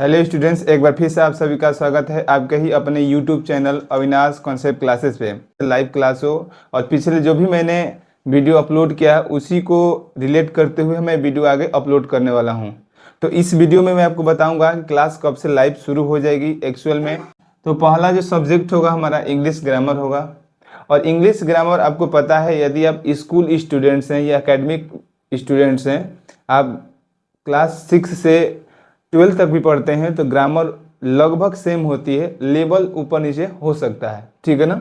Hello students, एक बार फिर से आप सभी का स्वागत है आपके ही अपने YouTube channel Avinash concept classes पे। लाइव क्लास हो और पिछले जो भी मैंने वीडियो अपलोड किया है उसी को रिलेट करते हुए मैं वीडियो आगे अपलोड करने वाला हूं। तो इस वीडियो में मैं आपको बताऊंगा कि क्लास कब से लाइव शुरू हो जाएगी एक्चुअल में। तो पहला जो सब्जेक्ट होगा हमारा इंग्लिश ग्रामर होगा। और इंग्लिश ग्रामर आपको पता है, यदि आप स्कूल स्टूडेंट्स हैं या एकेडमिक स्टूडेंट्स हैं, आप क्लास 6 से 12 तक भी पढ़ते हैं तो ग्रामर लगभग सेम होती है, लेवल ऊपर नीचे हो सकता है, ठीक है ना।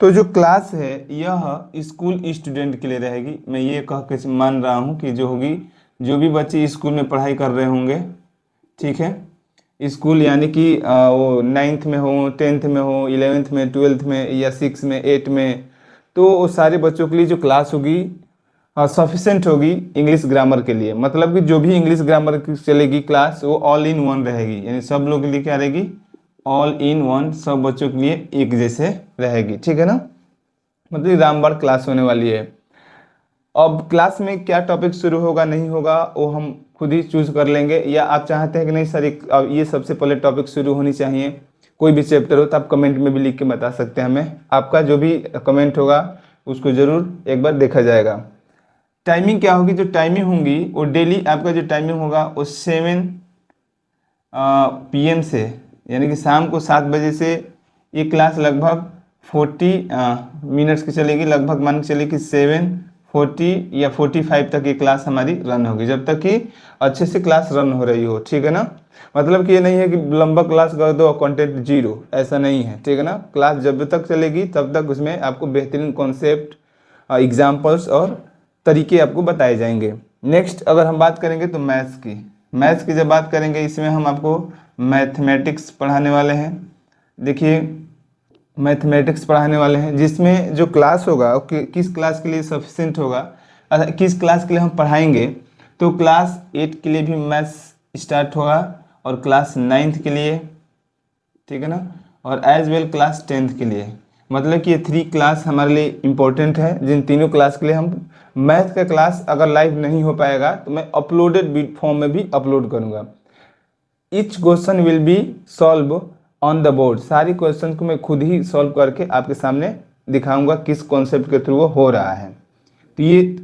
तो जो क्लास है यह स्कूल स्टूडेंट के लिए रहेगी। मैं ये कह के मान रहा हूँ कि जो होगी, जो भी बच्चे स्कूल में पढ़ाई कर रहे होंगे, ठीक है, स्कूल यानी कि वो 9th में हो, 10th में हो, 11th में, 12th में या 6 में, 8 में, तो वो सारे बच्चों के लिए जो क्लास होगी सफिशेंट होगी इंग्लिश ग्रामर के लिए। मतलब कि जो भी इंग्लिश ग्रामर की चलेगी क्लास वो ऑल इन वन रहेगी, यानी सब लोग के लिए क्या रहेगी, ऑल इन वन, सब बच्चों के लिए एक जैसे रहेगी, ठीक है ना। मतलब रामबाण क्लास होने वाली है। अब क्लास में क्या टॉपिक शुरू होगा नहीं होगा वो हम खुद ही चूज कर लेंगे, या आप चाहते हैं कि नहीं सर अब ये सबसे पहले टॉपिक शुरू होनी चाहिए, कोई भी चैप्टर हो, तो आप कमेंट में भी लिख के बता सकते हैं हमें। आपका जो भी कमेंट होगा उसको ज़रूर एक बार देखा जाएगा। टाइमिंग क्या होगी, जो टाइमिंग होंगी वो डेली आपका जो टाइमिंग होगा वो 7 PM से, यानी कि शाम को 7 बजे से ये क्लास लगभग 40 मिनट्स की चलेगी। लगभग मान के चलिए कि 7:40 या 45 तक ये क्लास हमारी रन होगी, जब तक कि अच्छे से क्लास रन हो रही हो, ठीक है ना। मतलब कि ये नहीं है कि लंबा क्लास कर दो और कंटेंट जीरो, ऐसा नहीं है, ठीक है ना। क्लास जब तक चलेगी तब तक उसमें आपको बेहतरीन कॉन्सेप्ट, एग्जाम्पल्स और तरीके आपको बताए जाएंगे। नेक्स्ट अगर हम बात करेंगे तो मैथ्स की जब बात करेंगे, इसमें हम आपको मैथमेटिक्स पढ़ाने वाले हैं। देखिए मैथमेटिक्स पढ़ाने वाले हैं, जिसमें जो क्लास होगा किस क्लास के लिए सफिशिएंट होगा, किस क्लास के लिए हम पढ़ाएंगे, तो क्लास 8 के लिए भी मैथ्स स्टार्ट होगा और क्लास 9th के लिए, ठीक है ना, और एज वेल क्लास 10th के लिए। मतलब कि ये 3 क्लास हमारे लिए इम्पोर्टेंट है, जिन तीनों क्लास के लिए हम मैथ का क्लास अगर लाइव नहीं हो पाएगा तो मैं अपलोडेड फॉर्म में भी अपलोड करूँगा। Each question will be solve on the board, सारी क्वेश्चन को मैं खुद ही सॉल्व करके आपके सामने दिखाऊंगा किस कॉन्सेप्ट के थ्रू वो हो रहा है। तो ये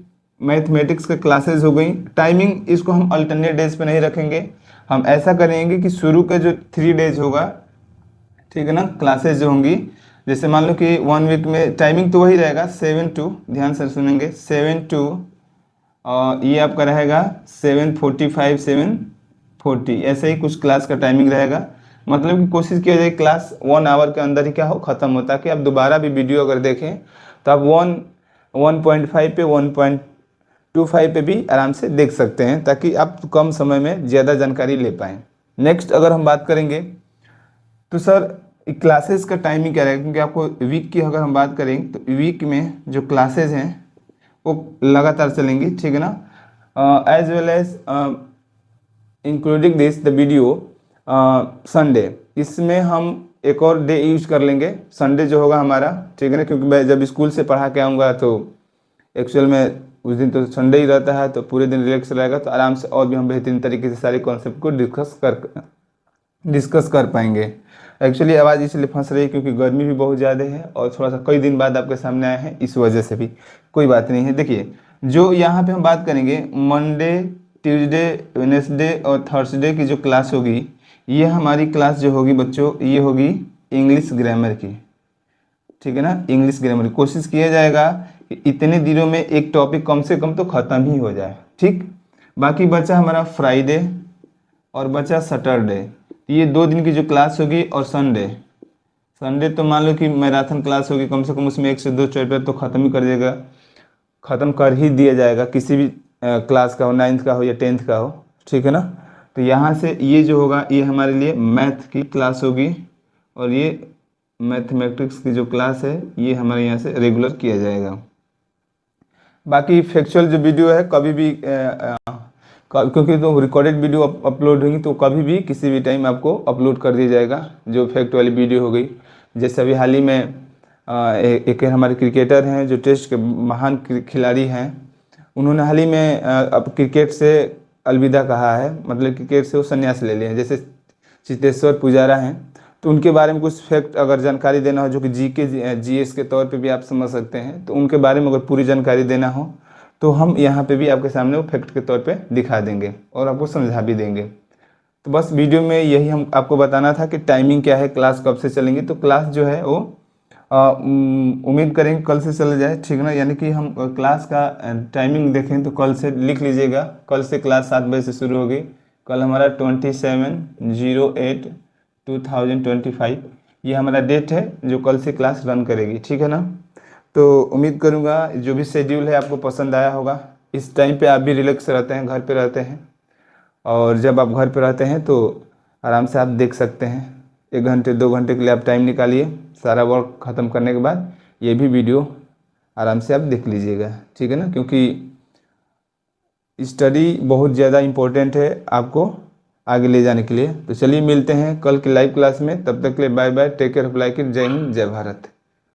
मैथमेटिक्स के क्लासेस हो गई। टाइमिंग इसको हम अल्टरनेट डेज पे नहीं रखेंगे, हम ऐसा करेंगे कि शुरू का जो 3 डेज होगा, ठीक है ना, क्लासेस जो होंगी, जैसे मान लो कि 1 वीक में टाइमिंग तो वही रहेगा 7 to, ध्यान से सुनेंगे, 7 to ये आपका रहेगा 7:45 7:40, ऐसे ही कुछ क्लास का टाइमिंग रहेगा। मतलब कि कोशिश किया जाए क्लास 1 आवर के अंदर ही क्या हो, ख़त्म होता है कि आप दोबारा भी वीडियो अगर देखें तो आप 1.5 पे 1.25 पे भी आराम से देख सकते हैं, ताकि आप कम समय में ज़्यादा जानकारी ले पाएँ। नेक्स्ट अगर हम बात करेंगे तो सर क्लासेस का टाइमिंग क्या रहेगा, क्योंकि आपको वीक की अगर हम बात करें तो वीक में जो क्लासेस हैं वो लगातार चलेंगी, ठीक है ना। As well as including this the video Sunday, इसमें हम एक और डे यूज कर लेंगे, संडे जो होगा हमारा, ठीक है ना, क्योंकि मैं जब स्कूल से पढ़ा के आऊँगा तो एक्चुअल में उस दिन तो संडे ही रहता है, तो पूरे दिन रिलैक्स रहेगा, तो आराम से और भी हम बेहतरीन तरीके से सारे कॉन्सेप्ट को डिस्कस कर पाएंगे। एक्चुअली आवाज़ इसलिए फंस रही है क्योंकि गर्मी भी बहुत ज़्यादा है और थोड़ा सा कई दिन बाद आपके सामने आए हैं, इस वजह से भी कोई बात नहीं है। देखिए जो यहाँ पे हम बात करेंगे मंडे, ट्यूसडे, वेडनेसडे और थर्सडे की जो क्लास होगी, ये हमारी क्लास जो होगी बच्चों, ये होगी इंग्लिश ग्रामर की, ठीक है ना। इंग्लिश ग्रामर कोशिश किया जाएगा कि इतने दिनों में एक टॉपिक कम से कम तो ख़त्म ही हो जाए, ठीक। बाकी बचा हमारा फ्राइडे और बचा सैटरडे, ये 2 दिन की जो क्लास होगी, और संडे तो मान लो कि मैराथन क्लास होगी, कम से कम उसमें 1 से 2 चैप्टर तो ख़त्म कर ही दिया जाएगा, किसी भी क्लास का हो, 9th का हो या 10th का हो, ठीक है ना। तो यहाँ से ये जो होगा ये हमारे लिए मैथ की क्लास होगी, और ये मैथमेटिक्स की जो क्लास है ये हमारे यहाँ से रेगुलर किया जाएगा। बाकी फैक्चुअल जो वीडियो है कभी भी क्योंकि तो रिकॉर्डेड वीडियो अपलोड होंगी तो कभी भी किसी भी टाइम आपको अपलोड कर दिया जाएगा, जो फैक्ट वाली वीडियो हो गई। जैसे अभी हाल ही में एक हमारे क्रिकेटर हैं जो टेस्ट के महान खिलाड़ी हैं, उन्होंने हाल ही में अब क्रिकेट से अलविदा कहा है, मतलब क्रिकेट से वो संन्यास ले लिए हैं। जैसे चितेश्वर पुजारा हैं, तो उनके बारे में कुछ फैक्ट अगर जानकारी देना हो जो कि जीएस के तौर पे भी आप समझ सकते हैं, तो उनके बारे में अगर पूरी जानकारी देना हो तो हम यहाँ पे भी आपके सामने वो फैक्ट के तौर पे दिखा देंगे और आपको समझा भी देंगे। तो बस वीडियो में यही हम आपको बताना था कि टाइमिंग क्या है, क्लास कब से चलेंगी। तो क्लास जो है वो उम्मीद करेंगे कल से चला जाए, ठीक ना। यानी कि हम क्लास का टाइमिंग देखें तो कल से लिख लीजिएगा, कल से क्लास 7 बजे से शुरू होगी। कल हमारा 27/08/2025 ये हमारा डेट है जो कल से क्लास रन करेगी, ठीक है ना। तो उम्मीद करूँगा जो भी शेड्यूल है आपको पसंद आया होगा। इस टाइम पे आप भी रिलैक्स रहते हैं, घर पे रहते हैं, और जब आप घर पे रहते हैं तो आराम से आप देख सकते हैं। 1 घंटे 2 घंटे के लिए आप टाइम निकालिए, सारा वर्क ख़त्म करने के बाद ये भी वीडियो आराम से आप देख लीजिएगा, ठीक है ना। क्योंकि स्टडी बहुत ज़्यादा इम्पोर्टेंट है आपको आगे ले जाने के लिए। तो चलिए मिलते हैं कल की लाइव क्लास में, तब तक के लिए bye bye, take care of like it, जय हिंद जय भारत।